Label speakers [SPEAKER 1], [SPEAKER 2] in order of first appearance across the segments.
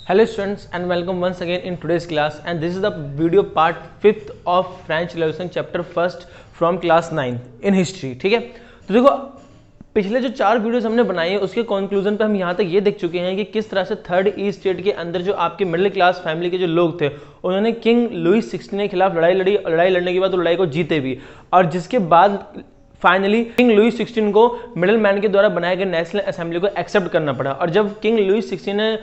[SPEAKER 1] Hello students and welcome once again in today's class, and this is the video part 5th of French lesson chapter 1st from class 9th in history। ठीक है, तो देखो पिछले जो 4 videos हमने बनाए हैं उसके कंक्लूजन पे हम यहाँ तक ये देख चुके हैं कि किस तरह से थर्ड ईस्ट स्टेट के अंदर जो आपके मिडिल क्लास फैमिली के जो लोग थे उन्होंने किंग लुईस 16 के खिलाफ लड़ाई लड़ी, लड़ाई लड़ने के बाद वो लड़ाई को जीते भी, और जिसके बाद फाइनली किंग लुईस 16 को मिडिल मैन के द्वारा बनाए गए नेशनल असेंबली को एक्सेप्ट करना पड़ा। और जब किंग लुईस 16 ने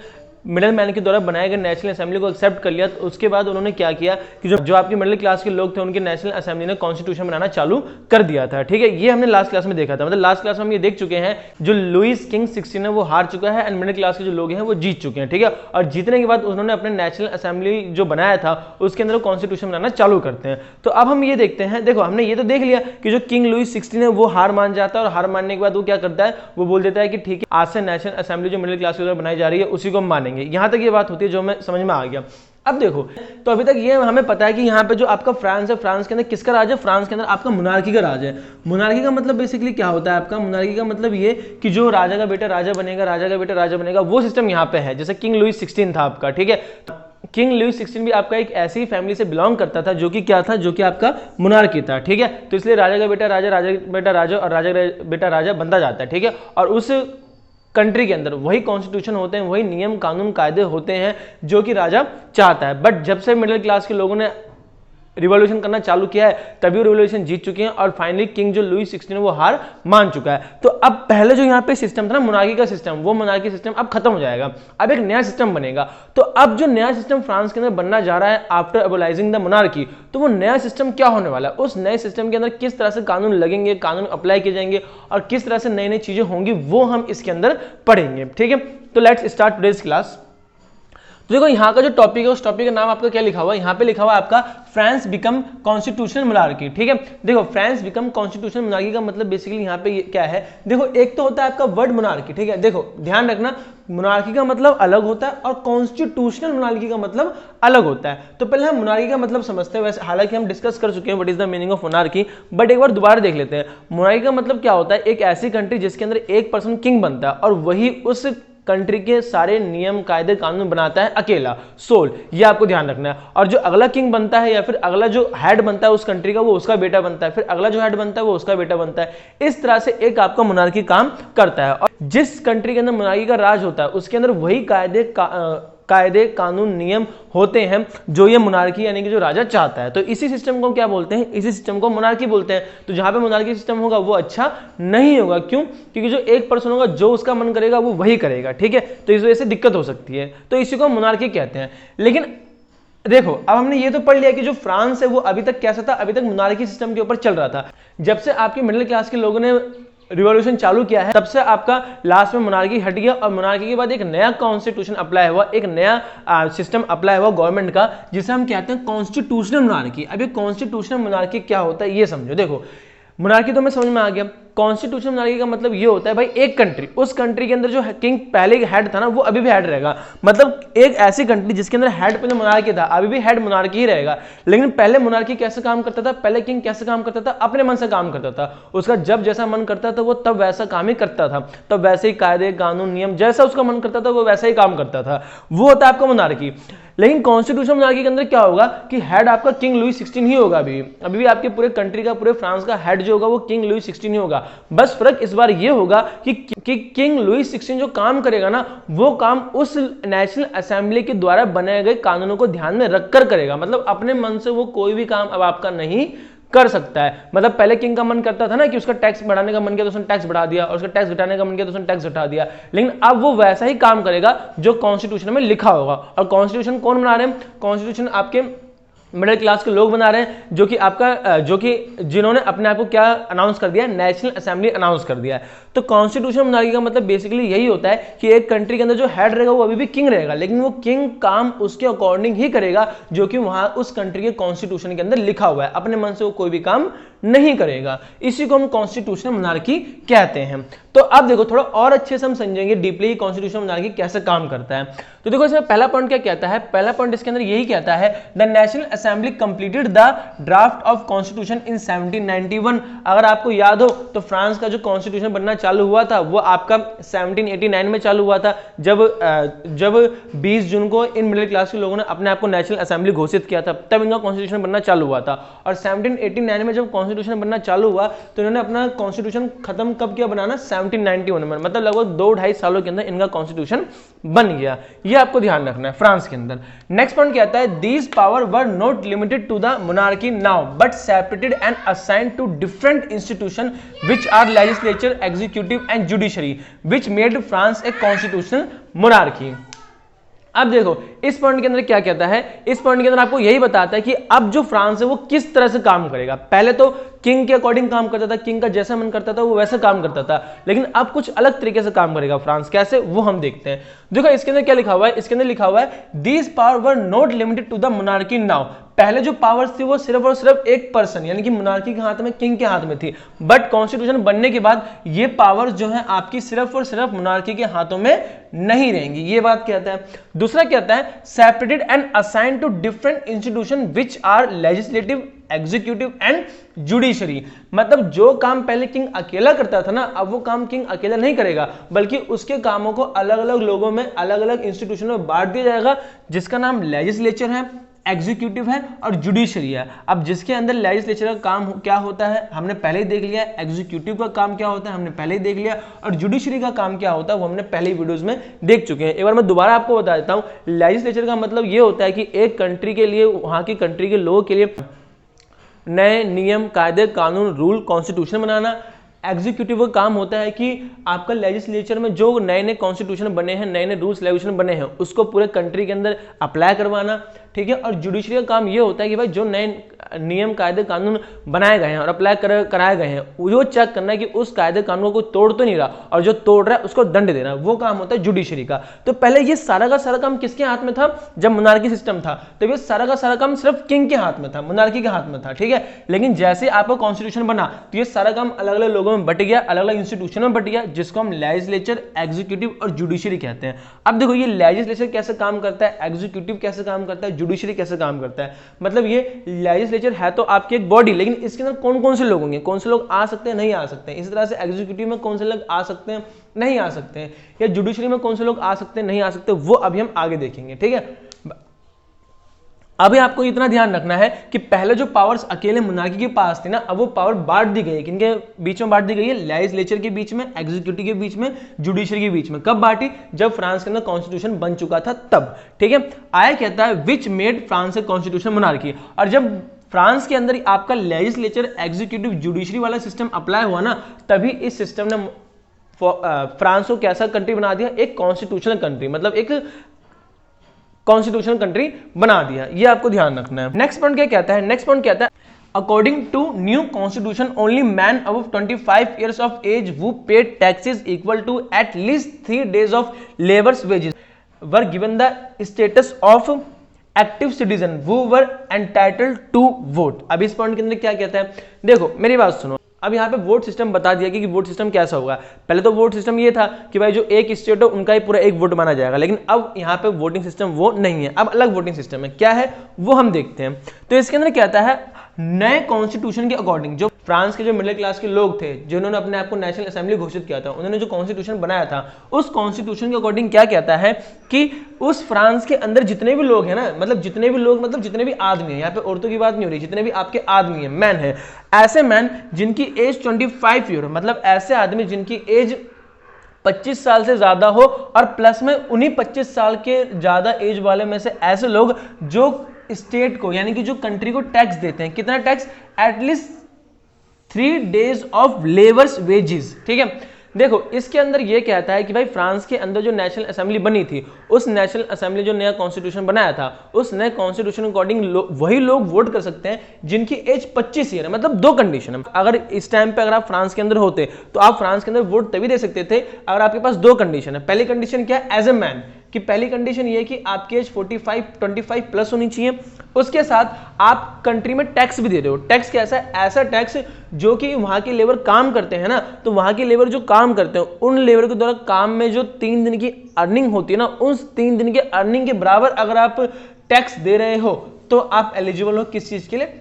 [SPEAKER 1] मिडिल मैन के द्वारा बनाए गए नेशनल असेंबली को एक्सेप्ट कर लिया, तो उसके बाद उन्होंने क्या किया कि जो आपके मिडिल क्लास के लोग थे उनके नेशनल असेंबली ने कॉन्स्टिट्यूशन बनाना चालू कर दिया था। ठीक है, ये हमने लास्ट क्लास में देखा था, मतलब लास्ट क्लास में हम ये देख चुके हैं जो लुईस किंग 16 है वो हार चुका है एंड मिडिल क्लास के जो लोग हैं वो जीत चुके हैं। ठीक है, और जीतने के बाद उन्होंने अपने नेशनल असेंबली जो बनाया था उसके अंदर कॉन्स्टिट्यूशन बनाना चालू करते हैं। तो अब हम ये देखते हैं, देखो हमने ये तो देख लिया कि जो किंग लुईस 16 है वो हार मान जाता है, और हार मानने के बाद वो क्या करता है, वो बोल देता है कि ठीक है आज से नेशनल असेंबली जो मिडिल क्लास के द्वारा बनाई जा रही है उसी को हम मानेंगे। यहां तक ये बात होती है जो हमें समझ में आ गया। अब देखो, तो अभी तक ये हमें पता है कि यहाँ पे जो आपका फ्रांस है, फ्रांस के अंदर किसका राज है, फ्रांस के अंदर आपका मोनार्की का राज है। मोनार्की का मतलब बेसिकली क्या होता है आपका, मोनार्की का मतलब ये कि जो राजा का बेटा राजा बनेगा, राजा का बेटा राजा बनेगा, वो सिस्टम यहाँ पे है। जैसे किंग लुईस 16 था आपका, ठीक है, किंग लुईस 16 भी आपका एक ऐसी फैमिली से बिलोंग करता था जो कि क्या था, जो कि आपका मोनार्की था। ठीक है, तो इसलिए राजा का बेटा राजा, राजा का बेटा राजा और राजा का बेटा राजा बनता जाता है। ठीक है, और उस कंट्री के अंदर वही कॉन्स्टिट्यूशन होते हैं, वही नियम कानून कायदे होते हैं जो कि राजा चाहता है। बट जब से मिडिल क्लास के लोगों ने रिवॉल्यूशन करना चालू किया है तभी वो रिवॉल्यूशन जीत चुके हैं, और फाइनली किंग जो लुईस 16 वो हार मान चुका है। तो अब पहले जो यहाँ पे सिस्टम था ना मोनार्की का सिस्टम, वो मोनार्की सिस्टम अब खत्म हो जाएगा, अब एक नया सिस्टम बनेगा। तो अब जो नया सिस्टम फ्रांस के अंदर बनना जा रहा है आफ्टर एबोलाइजिंग द मोनार्की, तो वो नया सिस्टम क्या होने वाला है, उस नए सिस्टम के अंदर किस तरह से कानून लगेंगे, कानून अप्लाई किए जाएंगे और किस तरह से नई नई चीजें होंगी, वो हम इसके अंदर पढ़ेंगे। ठीक है, तो लेट्स स्टार्ट टुडेज क्लास। तो देखो यहाँ का जो टॉपिक है उस टॉपिक का नाम आपका क्या लिखा हुआ है, यहाँ पे लिखा हुआ है आपका फ्रांस बिकम कॉन्स्टिट्यूशनल मोनार्की। ठीक है, देखो फ्रांस बिकम कॉन्स्टिट्यूशनल मोनार्की का मतलब बेसिकली यहाँ पे क्या है, देखो एक तो होता है आपका वर्ड मोनार्की। ठीक है, देखो ध्यान रखना, मोनार्की का मतलब अलग होता है और कॉन्स्टिट्यूशनल मोनार्की का मतलब अलग होता है। तो पहले हम मोनार्की का मतलब समझते हैं, वैसे हालांकि हम डिस्कस कर चुके हैं what is the meaning of monarchy, but एक बार दोबारा देख लेते हैं। मोनार्की का मतलब क्या होता है, एक ऐसी कंट्री जिसके अंदर एक पर्सन किंग बनता है और वही उस कंट्री के सारे नियम कायदे कानून बनाता है अकेला, सोल, ये आपको ध्यान रखना है। और जो अगला किंग बनता है या फिर अगला जो हेड बनता है उस कंट्री का वो उसका बेटा बनता है, फिर अगला जो हेड बनता है वो उसका बेटा बनता है। इस तरह से एक आपका मोनार्की काम करता है, और जिस कंट्री के अंदर मोनार्की का राज होता है उसके अंदर वही कायदे कानून नियम होते हैं जो ये मोनार्की यानी कि जो राजा चाहता है। तो इसी सिस्टम को क्या बोलते हैं, इसी सिस्टम को मोनार्की बोलते हैं। तो जहां पे मोनार्की सिस्टम होगा वो अच्छा नहीं होगा, क्यों, क्योंकि जो एक पर्सन होगा जो उसका मन करेगा वो वही करेगा। ठीक है, तो इस वजह से दिक्कत हो सकती है, तो इसी को मोनार्की कहते हैं। लेकिन देखो अब हमने ये तो पढ़ लिया कि जो फ्रांस है वो अभी तक कैसा था, अभी तक मोनार्की सिस्टम के ऊपर चल रहा था। जब से आपके मिडिल क्लास के लोगों ने रिवॉल्यूशन चालू किया है तब से आपका लास्ट में मोनार्की हट गया, और मोनार्की के बाद एक नया कॉन्स्टिट्यूशन अप्लाई हुआ, एक नया सिस्टम अप्लाई हुआ गवर्नमेंट का, जिसे हम कहते हैं कॉन्स्टिट्यूशनल मोनार्की। अब ये कॉन्स्टिट्यूशनल मोनार्की क्या होता है ये समझो। देखो मोनार्की तो हमें समझ में आ गया, कॉन्स्टिट्यूशनल मोनार्की का मतलब ये होता है भाई एक कंट्री, उस कंट्री के अंदर जो किंग पहले हेड था ना वो अभी भी हेड रहेगा। मतलब एक ऐसी कंट्री जिसके अंदर हेड पहले मोनार्की था, अभी भी हेड मोनार्की ही रहेगा। लेकिन पहले मोनार्की कैसे काम करता था, पहले किंग कैसे काम करता था, अपने मन से काम करता था, उसका जब जैसा मन करता था वो तब वैसा काम ही करता था, तब वैसे ही कायदे कानून नियम जैसा उसका मन करता था वो वैसा ही काम करता था, वो होता है आपका मोनार्की। लेकिन कॉन्स्टिट्यूशन मोनार्की के अंदर क्या होगा कि हेड आपका किंग लुईस 16 ही होगा, अभी भी आपके पूरे कंट्री का, पूरे फ्रांस का हेड जो होगा वो किंग लुईस 16 ही होगा। बस फर्क इस बार ये होगा कि किंग लुईस 16 जो काम करेगा ना वो काम उस नेशनल असेंबली के द्वारा बनाए गए कानूनों को ध्यान में रखकर करेगा। मतलब अपने मन से वो कोई भी काम अब आपका नहीं कर सकता है। मतलब पहले किंग का मन करता था ना कि उसका टैक्स बढ़ाने का मन किया तो उसने टैक्स बढ़ा दिया, और उसका टैक्स घटाने का मन किया तो उसने टैक्स घटा दिया। लेकिन अब वो वैसा ही काम करेगा जो कॉन्स्टिट्यूशन में लिखा होगा। और कॉन्स्टिट्यूशन कौन बना रहे हैं, कॉन्स्टिट्यूशन आपके मिडिल क्लास के लोग बना रहे हैं, जो कि आपका जिन्होंने अपने आप को क्या अनाउंस कर दिया, नेशनल असेंबली अनाउंस कर दिया है। तो कॉन्स्टिट्यूशन मोनार्की का मतलब बेसिकली यही होता है कि एक कंट्री के अंदर जो हेड रहेगा वो अभी भी किंग रहेगा, लेकिन वो किंग काम उसके अकॉर्डिंग ही करेगा जो कि वहां उस कंट्री के कॉन्स्टिट्यूशन के अंदर लिखा हुआ है, अपने मन से वो कोई भी काम नहीं करेगा। इसी को हम कॉन्स्टिट्यूशनल मोनार्की कहते हैं। तो अब देखो थोड़ा और अच्छे से हम समझेंगे डीपली कॉन्स्टिट्यूशनल मोनार्की कैसे काम करता है। तो देखो इसमें पहला पॉइंट क्या कहता है, पहला पॉइंट इसके अंदर यही कहता है the national assembly completed the draft of constitution in 1791। अगर आपको याद हो तो फ्रांस का जो कॉन्स्टिट्यूशन बनना चालू हुआ था वो आपका 1789 में चालू हुआ था, जब 20 जून को इन मिडिल क्लास के लोगों ने अपने आप को नेशनल असेंबली घोषित किया था, तब इनका कॉन्स्टिट्यूशन बनना चालू हुआ था। और 1789 में जब कॉन्स्टिट्यूशन बनना चालू हुआ तो इन्होंने अपना कॉन्स्टिट्यूशन खत्म कब किया बनाना, 1791 में, मतलब लगभग 2-2.5 सालों के अंदर इनका कॉन्स्टिट्यूशन बन गया। ये आपको ध्यान रखना है फ्रांस के अंदर। नेक्स्ट पॉइंट कहता है these power were not limited to the monarchy now but separated and assigned to different institution which are legislature, executive and judiciary which made France a constitutional monarchy. अब देखो इस point के अंदर क्या कहता है, इस पॉइंट के अंदर आपको यही बताता है कि अब जो फ्रांस है वो किस तरह से काम करेगा। पहले तो किंग के अकॉर्डिंग काम करता था, किंग का जैसा मन करता था वो वैसा काम करता था, लेकिन अब कुछ अलग तरीके से काम करेगा फ्रांस। कैसे, वो हम देखते हैं। देखो इसके अंदर क्या लिखा हुआ है, इसके अंदर लिखा हुआ है these power were not limited to the monarchy now. पहले जो पावर्स थी वो सिर्फ और सिर्फ एक पर्सन यानी कि मोनार्की के हाथ में, किंग के हाथ में थी, बट कॉन्स्टिट्यूशन बनने के बाद ये पावर्स जो है आपकी सिर्फ और सिर्फ मोनार्की के हाथों में नहीं रहेंगी। ये बात कहता है। दूसरा कहता है separated and assigned to different institution which are legislative, executive and judiciary. मतलब जो काम पहले किंग अकेला करता था ना, अब वो काम किंग अकेला नहीं करेगा, बल्कि उसके कामों को अलग अलग लोगों में, अलग अलग इंस्टीट्यूशन में बांट दिया जाएगा, जिसका नाम लेजिस्लेचर है, एग्जीक्यूटिव है और जुडिशरी है। अब जिसके अंदर लेजिस्लेचर का काम क्या होता है हमने पहले ही देख लिया, एग्जीक्यूटिव का काम क्या होता है हमने पहले ही देख लिया, और जुडिशरी का काम क्या होता है वो हमने पहले ही वीडियोस में देख चुके हैं। एक बार मैं दोबारा आपको बता देता हूं। लेजिस्लेचर का मतलब ये होता है कि एक कंट्री के लिए, वहां की कंट्री के लोगों के लिए नए नियम, कायदे, कानून, रूल, कॉन्स्टिट्यूशन बनाना। एग्जीक्यूटिव का काम होता है कि आपका लेजिस्लेचर में जो नए नए कॉन्स्टिट्यूशन बने हैं, नए नए रूल्स रेगुलेशन बने हैं, उसको पूरे कंट्री के अंदर अप्लाई करवाना, ठीक है। और जुडिशरी का काम ये होता है कि भाई जो नए नियम, कायदे, कानून बनाए गए हैं और अप्लाई कराए गए हैं, वो चेक करना है कि उस कायदे कानून को तोड़ तो नहीं रहा, और जो तोड़ रहा है उसको दंड देना, वो काम होता है जुडिशरी का। तो पहले ये सारा का सारा काम किसके हाथ में था, जब मोनार्की सिस्टम था, तो ये सारा का सारा काम सिर्फ किंग के हाथ में था, मोनार्की के हाथ में था, ठीक है। लेकिन जैसे आपका कॉन्स्टिट्यूशन बना तो ये सारा काम अलग अलग लोगों में बट गया, अलग अलग इंस्टीट्यूशन में बट गया, जिसको हम लेजिस्लेचर, एग्जीक्यूटिव और जुडिशरी कहते हैं। अब देखो ये लेजिस्लेचर कैसे काम करता है, एग्जीक्यूटिव कैसे काम करता है, जुडिशरी कैसे काम करता है। मतलब ये लेजिस्लेचर है तो आपकी एक बॉडी, लेकिन इसके अंदर कौन कौन से लोग होंगे, कौन से लोग आ सकते हैं, नहीं आ सकते हैं। इस तरह से एग्जीक्यूटिव में कौन से लोग आ सकते हैं, नहीं आ सकते हैं, या जुडिशरी में कौन से लोग आ सकते हैं, नहीं आ सकते, वो अभी हम आगे देखेंगे, ठीक है। अभी आपको इतना ध्यान रखना है कि पहले जो पावर्स अकेले मोनार्की के पास थी ना, अब वो पावर बांट दी गई है। किनके बीच में बांट दी गई है, लेजिस्लेचर के बीच में, एग्जीक्यूटिव के बीच में, जुडिशरी के बीच में। कब बांटी, जब फ्रांस के अंदर कॉन्स्टिट्यूशन बन चुका था तब, ठीक है। आया कहता है विच made France a constitution monarchy. और जब फ्रांस के अंदर आपका लेजिस्लेचर, एग्जीक्यूटिव, जुडिशरी वाला सिस्टम अप्लाई हुआ ना, तभी इस सिस्टम ने फ्रांस को कैसा कंट्री बना दिया, एक कॉन्स्टिट्यूशनल कंट्री, मतलब एक कॉन्स्टिट्यूशनल कंट्री बना दिया। ये आपको ध्यान रखना है। नेक्स्ट पॉइंट क्या कहता है, नेक्स्ट पॉइंट कहता है according to new constitution only man above 25 years of age who paid taxes equal to at least 3 days of labor's wages were given the status of active citizen who were entitled to vote। अब इस point के अंदर क्या कहता है, देखो मेरी बात सुनो। अब यहाँ पे वोट सिस्टम बता दिया कि वोट सिस्टम कैसा होगा। पहले तो वोट सिस्टम ये था कि भाई जो एक स्टेट हो उनका ही पूरा एक वोट माना जाएगा, लेकिन अब यहाँ पे वोटिंग सिस्टम वो नहीं है, अब अलग वोटिंग सिस्टम है। क्या है वो हम देखते हैं। तो इसके अंदर कहता है नए कॉन्स्टिट्यूशन के अकॉर्डिंग जो फ्रांस के जो मिडिल क्लास के लोग थे, जिन्होंने अपने आप को नेशनल असेंबली घोषित किया था, उन्होंने जो कॉन्स्टिट्यूशन बनाया था, उस कॉन्स्टिट्यूशन के अकॉर्डिंग क्या कहता है कि उस फ्रांस के अंदर जितने भी लोग हैं ना, मतलब जितने भी लोग, मतलब जितने भी आदमी हैं, यहाँ पे औरतों की बात नहीं हो रही, जितने भी आपके आदमी हैं, मैन है, ऐसे मैन जिनकी एज 25 ईयर, मतलब ऐसे आदमी जिनकी एज 25 साल से ज्यादा हो, और प्लस में उन्हीं 25 साल के ज्यादा एज वाले में से ऐसे लोग जो स्टेट को, यानी कि जो कंट्री को टैक्स देते हैं, कितना tax, at least 3 days of labours wages, ठीक है। देखो इसके अंदर ये कहता है कि भाई फ्रांस के अंदर जो नेशनल असेंबली बनी थी, उस नेशनल असेंबली जो नया कॉन्स्टिट्यूशन बनाया था, उस नए कॉन्स्टिट्यूशन अकॉर्डिंग वही लोग वोट कर सकते हैं जिनकी एज 25 ईयर है। मतलब दो कंडीशन है। अगर इस टाइम पे अगर आप फ्रांस के अंदर होते तो आप फ्रांस के अंदर वोट तभी दे सकते थे अगर आपके पास दो कंडीशन है। पहली कंडीशन क्या है, एज ए मैन, कि पहली कंडीशन ये है कि आपकी एज 25 प्लस होनी चाहिए। उसके साथ आप कंट्री में टैक्स भी दे रहे हो। टैक्स कैसा है, ऐसा टैक्स जो कि वहां के लेबर काम करते हैं ना, तो वहां के लेबर जो काम करते हैं उन लेबर के द्वारा काम में जो 3 दिन की अर्निंग होती है ना, उस 3 दिन के अर्निंग के बराबर अगर आप टैक्स दे रहे हो तो आप एलिजिबल हो किस चीज के लिए,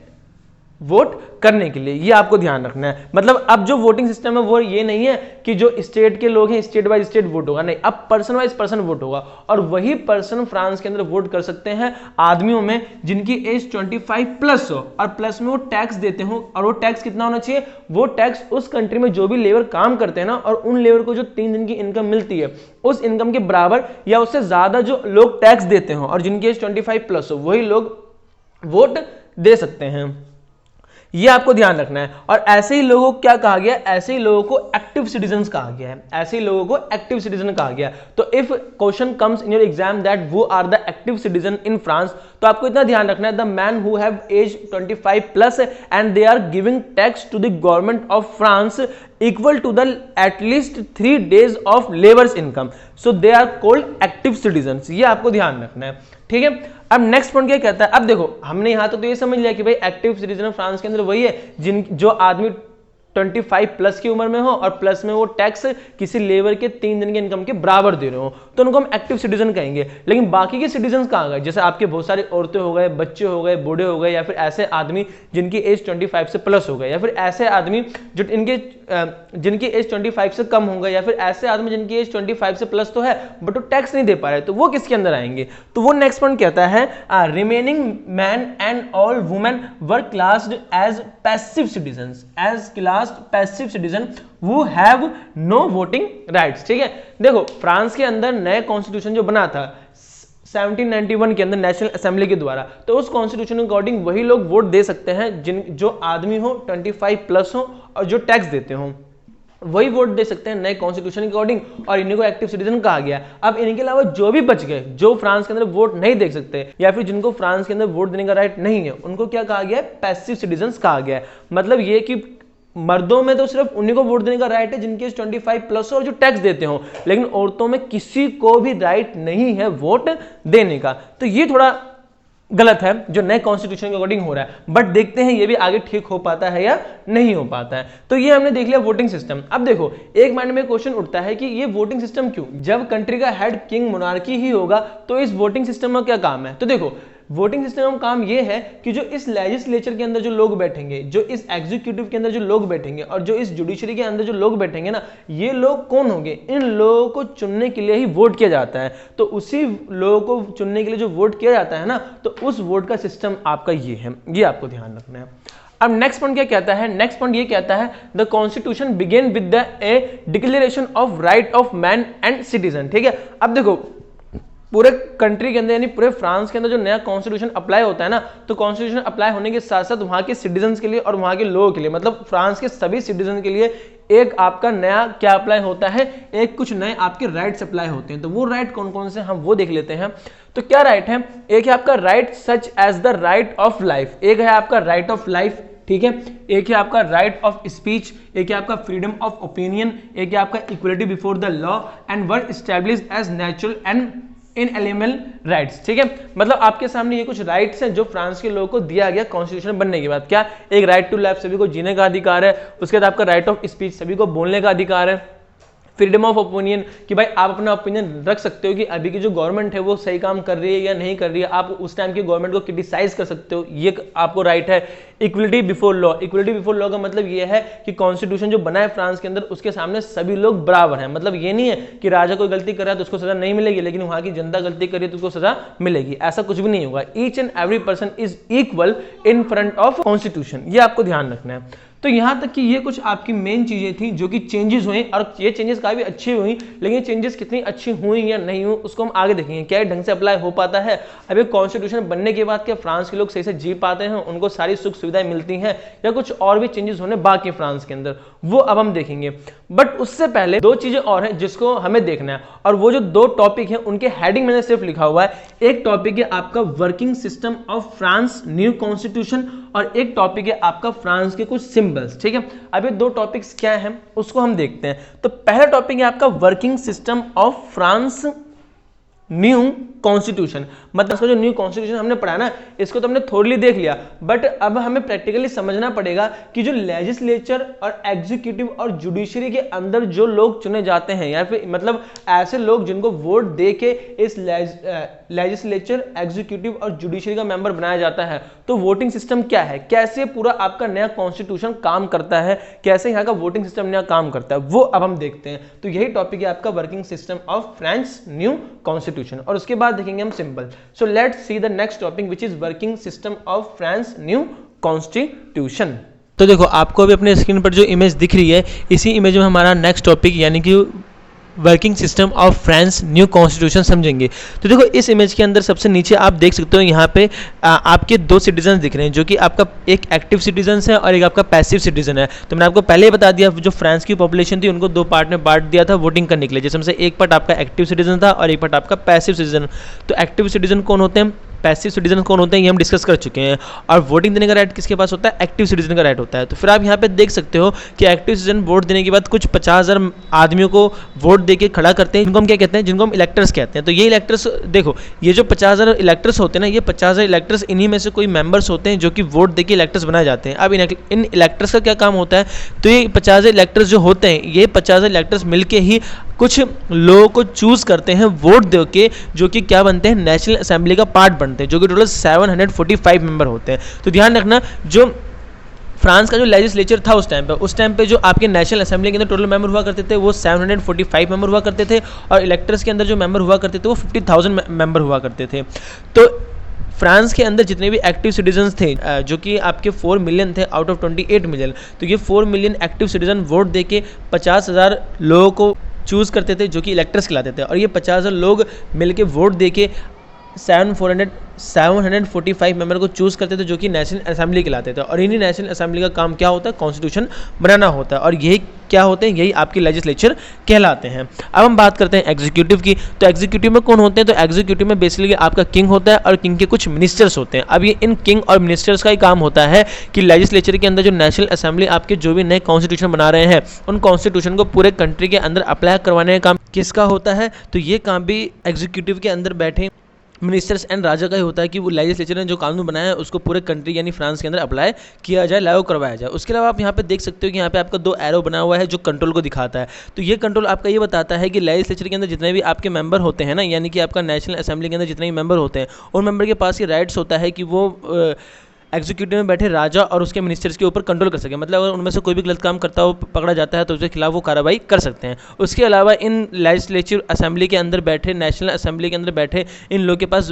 [SPEAKER 1] वोट करने के लिए, ये आपको ध्यान रखना है। मतलब अब जो वोटिंग सिस्टम है वो ये नहीं है कि जो स्टेट के लोग हैं स्टेट वाइज स्टेट वोट होगा, नहीं, अब पर्सन वाइज पर्सन वोट होगा। और वही पर्सन फ्रांस के अंदर वोट कर सकते हैं आदमियों में जिनकी एज 25 प्लस हो और प्लस में वो टैक्स देते हो। और वो टैक्स कितना होना चाहिए, वो टैक्स उस कंट्री में जो भी लेबर काम करते हैं ना, और उन लेबर को जो 3 दिन की इनकम मिलती है उस इनकम के बराबर या उससे ज्यादा जो लोग टैक्स देते हो और जिनकी एज 25 प्लस हो, वही लोग वोट दे सकते हैं। ये आपको ध्यान रखना है। और ऐसे ही लोगों को क्या कहा गया, ऐसे ही लोगों को एक्टिव सिटीजन कहा गया है, ऐसे ही लोगों को एक्टिव सिटीजन कहा गया। तो if question comes in your exam that वो are the active citizen in France, तो आपको इतना ध्यान रखना है, the man who have age 25 plus and they are giving tax to the government of France equal to the at least 3 days of labours income, so they are called active citizen. ये आपको ध्यान रखना है, ठीक है। अब नेक्स्ट पॉइंट क्या कहता है, अब देखो हमने यहां तो ये समझ लिया कि भाई एक्टिव सिटीजन ऑफ फ्रांस के अंदर वही है जो आदमी 25 प्लस की उम्र में हो और प्लस में वो टैक्स किसी लेबर के 3 दिन के इनकम के बराबर दे रहे हो, तो उनको हम एक्टिव सिटीजन कहेंगे। लेकिन बाकी के सिटीजन कहाँ गए, जैसे आपके बहुत सारी औरतें हो गए, बच्चे हो गए, बूढ़े हो गए, या फिर ऐसे आदमी जिनकी एज 25 से प्लस हो गए, या फिर ऐसे आदमी जो जिनकी एज 25 से कम हो गए, या फिर ऐसे आदमी जिनकी एज 25 से प्लस तो है बट वो टैक्स नहीं दे पा रहे, तो वो किसके अंदर आएंगे। तो वो नेक्स्ट पॉइंट कहता है remaining man and all women were classed as passive citizens, passive citizen who have no voting rights, ठीक है। देखो फ्रांस के अंदर नया कॉन्स्टिट्यूशन जो बना था 1791 के अंदर नेशनल असेंबली के द्वारा, तो उस कॉन्स्टिट्यूशन के अकॉर्डिंग वही लोग वोट दे सकते हैं जो आदमी हो 25 प्लस हो और जो टैक्स देते हो, वही वोट दे सकते हैं नए कॉन्स्टिट्यूशन के अकॉर्डिंग, और इन्हीं को एक्टिव सिटीजन कहा गया। अब इनके अलावा जो भी बच गए, जो फ्रांस के अंदर वोट नहीं दे सकते या फिर जिनको फ्रांस के अंदर वोट देने का राइट नहीं है, उनको क्या कहा गया है, पैसिव सिटीजन कहा गया है। मतलब ये कि मर्दों में तो सिर्फ उन्हीं को वोट देने का राइट है जिनके 25 प्लस हो और जो टैक्स देते हो, लेकिन औरतों में किसी को भी राइट नहीं है वोट देने का। तो ये थोड़ा गलत है जो नए कॉन्स्टिट्यूशन के अकॉर्डिंग हो रहा है, बट देखते हैं ये भी आगे ठीक हो पाता है या नहीं हो पाता है। तो ये हमने देख लिया वोटिंग सिस्टम। अब देखो एक माइंड में क्वेश्चन उठता है कि ये वोटिंग सिस्टम क्यों, जब कंट्री का हेड किंग मोनार्की ही होगा तो इस वोटिंग सिस्टम का क्या काम है। तो देखो वोटिंग सिस्टम का काम ये है कि जो इस लेजिस्लेचर के अंदर जो लोग बैठेंगे, जो इस एग्जीक्यूटिव के अंदर जो लोग बैठेंगे और जो इस जुडिशरी के अंदर जो लोग बैठेंगे ना, ये लोग कौन होंगे, इन लोगों को चुनने के लिए ही वोट किया जाता है। तो उसी लोगों को चुनने के लिए जो वोट किया जाता है ना, तो उस वोट का सिस्टम आपका ये है, ये आपको ध्यान रखना है। अब नेक्स्ट पॉइंट क्या कहता है, नेक्स्ट पॉइंट ये कहता है the constitution begin with the A declaration of right of man and citizen, ठीक है। अब देखो पूरे कंट्री के अंदर यानी पूरे फ्रांस के अंदर जो नया कॉन्स्टिट्यूशन अप्लाई होता है ना, तो कॉन्स्टिट्यूशन अप्लाई होने के साथ साथ वहां के सिटीजन के लिए और वहां के लोगों के लिए, मतलब फ्रांस के सभी सिटीजन के लिए एक आपका नया क्या अप्लाई होता है, एक कुछ नए आपके राइट्स अप्लाई होते हैं। तो वो राइट कौन कौन से हम वो देख लेते हैं। तो क्या राइट है, एक है आपका right such as the right of life, एक है आपका राइट ऑफ लाइफ, ठीक है, एक है आपका राइट ऑफ स्पीच, एक है आपका फ्रीडम ऑफ ओपिनियन, एक है आपका equality before the law and were established as natural and inalienable rights, ठीक है। मतलब आपके सामने ये कुछ राइट्स हैं जो फ्रांस के लोगों को दिया गया कॉन्स्टिट्यूशन बनने के बाद। क्या, एक राइट टू लाइफ, सभी को जीने का अधिकार है। उसके बाद आपका राइट ऑफ स्पीच, सभी को बोलने का अधिकार है। फ्रीडम ऑफ ओपिनियन कि भाई आप अपना ओपिनियन रख सकते हो कि अभी की जो गवर्नमेंट है वो सही काम कर रही है या नहीं कर रही है, आप उस टाइम की गवर्नमेंट को क्रिटिसाइज कर सकते हो, ये आपको राइट है। Equality before law, equality before law का मतलब ये है कि कॉन्स्टिट्यूशन जो बना है फ्रांस के अंदर उसके सामने सभी लोग बराबर हैं। मतलब ये नहीं है कि राजा कोई गलती कर रहा है तो उसको सजा नहीं मिलेगी, लेकिन वहां की जनता गलती कर रही है तो उसको सजा मिलेगी, ऐसा कुछ भी नहीं होगा। Each and every person is equal in front of constitution, ये आपको ध्यान रखना है। तो यहां तक कि ये कुछ आपकी मेन चीजें थी जो कि चेंजेस हुई, और ये चेंजेस काफी अच्छी हुई, लेकिन चेंजेस कितनी अच्छी हुई या नहीं हुई उसको हम आगे देखेंगे। क्या ढंग से अप्लाई हो पाता है, अभी कॉन्स्टिट्यूशन बनने के बाद क्या फ्रांस के लोग सही से जी पाते हैं, उनको सारी सुख सुविधाएं मिलती हैं, या कुछ और भी चेंजेस होने बाकी फ्रांस के अंदर, वो अब हम देखेंगे। बट उससे पहले दो चीजें और हैं जिसको हमें देखना है, और वो जो दो टॉपिक हैं उनके हेडिंग मैंने सिर्फ लिखा हुआ है। एक टॉपिक है आपका working system of France new constitution, और एक टॉपिक है आपका फ्रांस के कुछ सिंबल्स, ठीक है। अभी दो टॉपिक्स क्या हैं उसको हम देखते हैं। तो पहला टॉपिक है आपका working system of France new constitution. मतलब इसका जो न्यू कॉन्स्टिट्यूशन हमने पढ़ा ना, इसको तो हमने थोड़ली देख लिया, बट अब हमें प्रैक्टिकली समझना पड़ेगा कि जो लेजिस्लेचर और एग्जीक्यूटिव और जुडिशरी के अंदर जो लोग चुने जाते हैं, या फिर मतलब ऐसे लोग जिनको वोट दे के इस लेजिस्लेचर, एग्जीक्यूटिव और जुडिशरी का मेंबर बनाया जाता है, तो वोटिंग सिस्टम क्या है, कैसे पूरा आपका नया कॉन्स्टिट्यूशन काम करता है, कैसे यहाँ का वोटिंग सिस्टम नया काम करता है, वो अब हम देखते हैं। तो यही टॉपिक है आपका working system of French new constitution, और उसके बाद देखेंगे हम symbol. So let's see the next topic which is working system of French new constitution. तो देखो आपको अभी अपने स्क्रीन पर जो इमेज दिख रही है, इसी इमेज में हमारा नेक्स्ट टॉपिक यानी कि working system of French new constitution समझेंगे। तो देखो इस इमेज के अंदर सबसे नीचे आप देख सकते हो यहाँ पे आपके दो सिटीजन दिख रहे हैं, जो कि आपका एक एक्टिव सिटीजन है और एक आपका पैसिव सिटीजन है। तो मैंने आपको पहले ही बता दिया, जो फ्रांस की पॉपुलेशन थी उनको दो पार्ट में बांट दिया था वोटिंग करने के लिए, जिसमें से एक पार्ट आपका एक्टिव सिटीजन था और एक पार्ट आपका पैसिव सिटीजन। तो एक्टिव सिटीजन कौन होते हैं, पैसिव सिटीजन कौन होते हैं, ये हम डिस्कस कर चुके हैं। और वोटिंग देने का राइट किसके पास होता है, एक्टिव सिटीजन का राइट होता है। तो फिर आप यहाँ पे देख सकते हो कि एक्टिव सिटीजन वोट देने के बाद कुछ 50,000 आदमियों को वोट देके खड़ा करते हैं, जिनको हम क्या कहते हैं, जिनको हम इलेक्टर्स कहते हैं। तो ये इलेक्टर्स देखो, ये जो 50,000 इलेक्टर्स होते हैं ना, ये 50,000 इलेक्टर्स इन्हीं में से कोई मेंबर्स होते हैं जो कि वोट देके इलेक्टर्स बनाए जाते हैं। अब इन इलेक्टर्स का क्या काम होता है, तो ये 50,000 इलेक्टर्स जो होते हैं, ये 50,000 इलेक्टर्स मिलके ही कुछ लोगों को चूज करते हैं वोट दे के, जो कि क्या बनते हैं, नेशनल असेंबली का पार्ट बनते हैं, जो कि टोटल 745 मेंबर होते हैं। तो ध्यान रखना, जो फ्रांस का जो लेजिस्लेचर था उस टाइम पे जो आपके नेशनल असेंबली के अंदर टोटल मेंबर हुआ करते थे वो 745 मेंबर हुआ करते थे, और इलेक्टर्स के अंदर जो मेंबर हुआ करते थे वो 50,000 मेंबर हुआ करते थे। तो फ्रांस के अंदर जितने भी एक्टिव सिटीजन्स थे, जो कि आपके 4 मिलियन थे आउट ऑफ 28 मिलियन, तो ये 4 मिलियन एक्टिव सिटीजन वोट दे के 50,000 लोगों को चूज करते थे, जो कि इलेक्टर्स कहलाते थे। और ये 50,000 लोग मिलके वोट देके 745 मेंबर को चूज करते थे, जो कि नेशनल असेंबली कहलाते थे। और इन्हीं नेशनल असेंबली का काम क्या होता है, कॉन्स्टिट्यूशन बनाना होता है, और यही क्या होते हैं, यही आपके लेजिस्लेचर कहलाते हैं। अब हम बात करते हैं एग्जीक्यूटिव की। तो एग्जीक्यूटिव में कौन होते हैं, तो एग्जीक्यूटिव में बेसिकली आपका किंग होता है और किंग के कुछ मिनिस्टर्स होते हैं। अब ये इन किंग और मिनिस्टर्स का ही काम होता है कि लेजिस्लेचर के अंदर जो नेशनल असेंबली आपके जो भी नए कॉन्स्टिट्यूशन बना रहे हैं, उन कॉन्स्टिट्यूशन को पूरे कंट्री के अंदर अप्लाई करवाने का काम किसका होता है, तो ये काम भी एग्जीक्यूटिव के अंदर बैठे मिनिस्टर्स एंड राजा का ही होता है कि वो लेजिस्लेचर ने जो कानून बनाया है उसको पूरे कंट्री यानी फ्रांस के अंदर अप्लाई किया जाए, लागू करवाया जाए। उसके अलावा आप यहाँ पे देख सकते हो कि यहाँ पे आपका 2 एरो बना हुआ है जो कंट्रोल को दिखाता है। तो ये कंट्रोल आपका ये बताता है कि लेजिस्लेचर के अंदर जितने भी आपके मेंबर होते हैं ना, यानी कि आपका नेशनल असेंबली के अंदर जितने भी मेंबर होते हैं, उन मेंबर के पास ये राइट्स होता है कि वो एग्जीक्यूटिव में बैठे राजा और उसके मिनिस्टर्स के ऊपर कंट्रोल कर सके। मतलब अगर उनमें से कोई भी गलत काम करता हो पकड़ा जाता है तो उसके खिलाफ वो कार्रवाई कर सकते हैं। उसके अलावा इन लेजिस्लेटिव असेंबली के अंदर बैठे, नेशनल असेंबली के अंदर बैठे इन लोगों के पास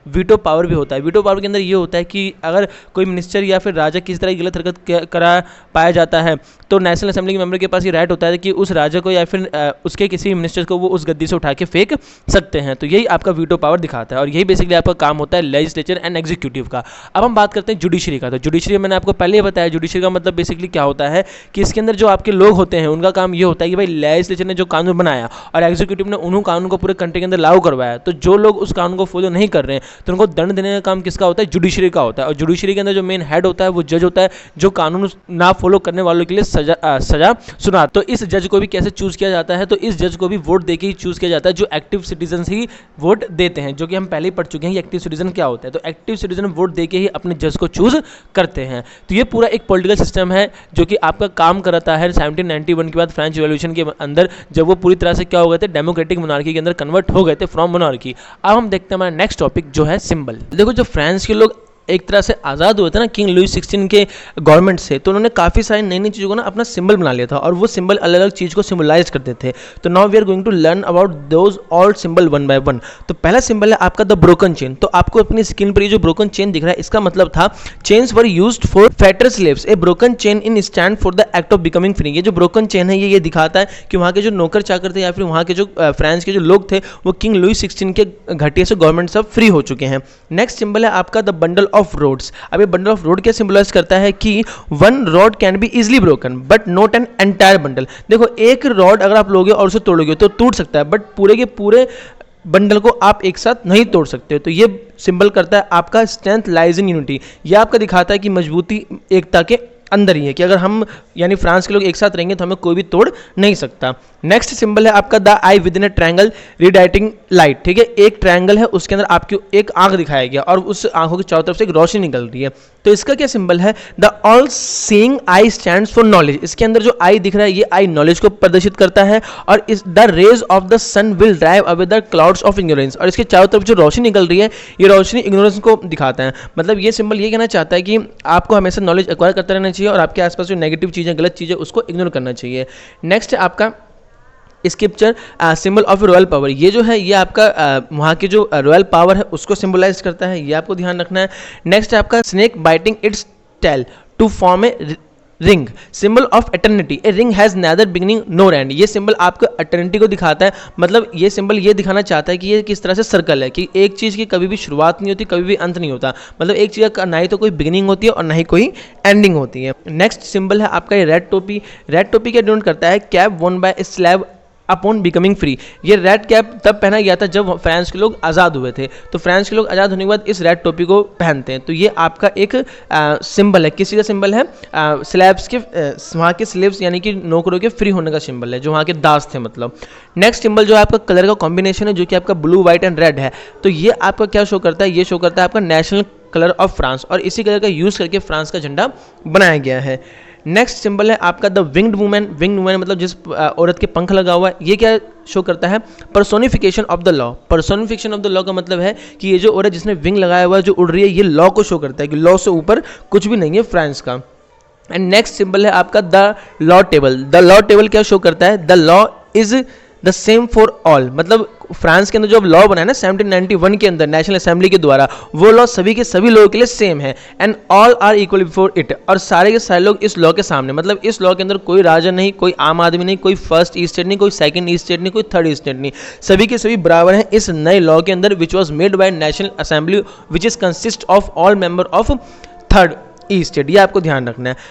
[SPEAKER 1] वीटो पावर भी होता है। वीटो पावर के अंदर ये होता है कि अगर कोई मिनिस्टर या फिर राजा किसी तरह की गलत हरकत करा पाया जाता है तो नेशनल असेंबली के मेंबर के पास ये राइट होता है कि उस राजा को या फिर उसके किसी मिनिस्टर को वो उस गद्दी से उठा के फेंक सकते हैं। तो यही आपका वीटो पावर दिखाता है, और यही बेसिकली आपका काम होता है लेजिस्लेचर एंड एग्जीक्यूटिव का। अब हम बात करते हैं जुडिशरी का। तो जुडिशरी मैंने आपको पहले ही बताया, जुडिशरी का मतलब बेसिकली क्या होता है कि इसके अंदर जो आपके लोग होते हैं उनका काम ये होता है कि भाई लेजिस्लेचर ने जो कानून बनाया और एग्जीक्यूटिव ने उन्होंने कानून को पूरे कंट्री के अंदर लागू करवाया, तो जो लोग उस कानून को फॉलो नहीं कर रहे हैं तो उनको दंड देने का काम किसका होता है, जुडिशरी का होता है। और जुडिशरी के अंदर जो मेन हेड होता है वो जज होता है, जो कानून ना फॉलो करने वालों के लिए सजा सुना। तो इस जज को भी कैसे चूज किया जाता है, तो इस जज को भी वोट देके ही चूज किया जाता है, जो एक्टिव सिटीजन ही वोट देते हैं, जो कि हम पहले ही पढ़ चुके हैं कि एक्टिव सिटीजन क्या होता है। तो एक्टिव सिटीजन वोट देके ही अपने जज को चूज करते हैं। तो ये पूरा एक पॉलिटिकल सिस्टम है जो कि आपका काम करता है 1791 के बाद फ्रेंच रिवॉल्यूशन के अंदर, जब वो पूरी तरह से क्या हो गए थे, डेमोक्रेटिक मोनार्की के अंदर कन्वर्ट हो गए थे फ्रॉम मोनार्की। अब हम देखते हैं हमारा नेक्स्ट टॉपिक जो है सिंबल। देखो जो फ्रांस के लोग एक तरह से आज़ाद हुए थे ना किंग लुई 16 के गवर्नमेंट से, तो उन्होंने काफ़ी सारी नई नई चीज़ों को ना अपना सिंबल बना लिया था, और वो सिंबल अलग अलग चीज़ को सिम्बलाइज करते थे। तो now we are going to learn about those all symbol one by one. तो पहला सिंबल है आपका द ब्रोकन चेन। तो आपको अपनी स्क्रीन पर ये जो ब्रोकन चेन दिख रहा है, इसका मतलब था chains were used for Fetter slaves, A broken chain in stand for the act of becoming free. ये जो ब्रोकन चेन है ये दिखाता है कि वहाँ के जो नौकर चाकर थे या फिर वहाँ के जो फ्रांस के जो लोग थे वो किंग लुई 16 के घटिया से गवर्नमेंट सब फ्री हो चुके हैं। नेक्स्ट सिंबल है आपका द बंडल ऑफ रोड्स। अब ये बंडल ऑफ रोड क्या सिंबलाइज करता है कि one rod can be easily broken but not an entire bundle. देखो एक रॉड अगर आप लोगे और उसे तोड़ोगे तो टूट सकता है, बट पूरे के पूरे बंडल को आप एक साथ नहीं तोड़ सकते। तो ये सिंबल करता है आपका स्ट्रेंथ लाइज इन यूनिटी। ये आपका दिखाता है कि मजबूती एकता के अंदर ही है कि अगर हम यानी फ्रांस के लोग एक साथ रहेंगे तो हमें कोई भी तोड़ नहीं सकता। नेक्स्ट सिंबल है आपका the I with in A triangle radiating light, ठीक है, एक ट्रायंगल है उसके अंदर आपकी एक आंख दिखाया गया और उस आंखों की चारों तरफ से एक रोशनी निकल रही है। तो इसका क्या सिंबल है? The all seeing I stands for knowledge. इसके अंदर जो आई दिख रहा है ये आई नॉलेज को प्रदर्शित करता है और इस the rays of the sun will drive away the clouds of ignorance, और इसके चारों तरफ जो रोशनी निकल रही है ये रोशनी इग्नोरेंस को दिखाता है। मतलब ये सिंबल ये कहना चाहता है कि आपको हमेशा नॉलेज एक्वायर करते रहना चाहिए और आपके आसपास जो नेगेटिव चीज़ें, गलत चीज़ें, उसको इग्नोर करना चाहिए। नेक्स्ट है आपका scripture symbol of royal power. ये जो है ये आपका वहाँ की जो रॉयल पावर है उसको सिंबलाइज करता है, ये आपको ध्यान रखना है। नेक्स्ट है आपका snake biting its tail to form a ring, symbol of eternity. A ring has neither beginning nor end. ये सिंबल आपको एटर्निटी को दिखाता है। मतलब ये सिंबल ये दिखाना चाहता है कि ये किस तरह से सर्कल है कि एक चीज़ की कभी भी शुरुआत नहीं होती, कभी भी अंत नहीं होता। मतलब एक चीज़ का ना ही तो कोई बिगिनिंग होती है और ना ही कोई एंडिंग होती है। नेक्स्ट सिंबल है आपका ये रेड टोपी। रेड टोपी क्या डिनोट करता है? Cap worn by slave upon becoming free. ये रेड कैप तब पहना गया था जब फ्रांस के लोग आज़ाद हुए थे, तो फ्रांस के लोग आज़ाद होने के बाद इस रेड टोपी को पहनते हैं। तो ये आपका एक सिंबल है, किसी का सिंबल है? स्लैब्स के वहाँ के स्लेव्स यानी कि नौकरों के फ्री होने का सिंबल है, जो वहाँ के दास थे मतलब। नेक्स्ट सिंबल जो है आपका कलर का कॉम्बिनेशन है जो कि आपका ब्लू व्हाइट एंड रेड है। तो ये आपका क्या शो करता है? ये शो करता है आपका नेशनल कलर ऑफ फ्रांस, और इसी कलर का यूज़ करके फ्रांस का झंडा बनाया गया है। नेक्स्ट सिंबल है आपका the winged women. Winged women मतलब जिस औरत के पंख लगा हुआ है, ये क्या शो करता है? Personification of the law. Personification of the law का मतलब है कि ये जो औरत जिसने विंग लगाया हुआ है, जो उड़ रही है, ये लॉ को शो करता है कि लॉ से ऊपर कुछ भी नहीं है फ्रांस का। एंड नेक्स्ट सिंबल है आपका the law table. The law table क्या शो करता है? The law is the same for all. मतलब फ्रांस के अंदर जो लॉ बना है ना 1791 के अंदर नेशनल असेंबली के द्वारा, वो लॉ सभी के सभी लोगों के लिए सेम है। And all are equal before it, और सारे के सारे लोग इस लॉ के सामने। मतलब इस लॉ के अंदर कोई राजा नहीं, कोई आम आदमी नहीं, कोई फर्स्ट स्टेट नहीं, कोई सेकंड स्टेट नहीं, कोई थर्ड स्टेट नहीं, सभी के सभी बराबर हैं इस नए लॉ के अंदर, which was made by national assembly which is consist of all member of third state. ये आपको ध्यान रखना है।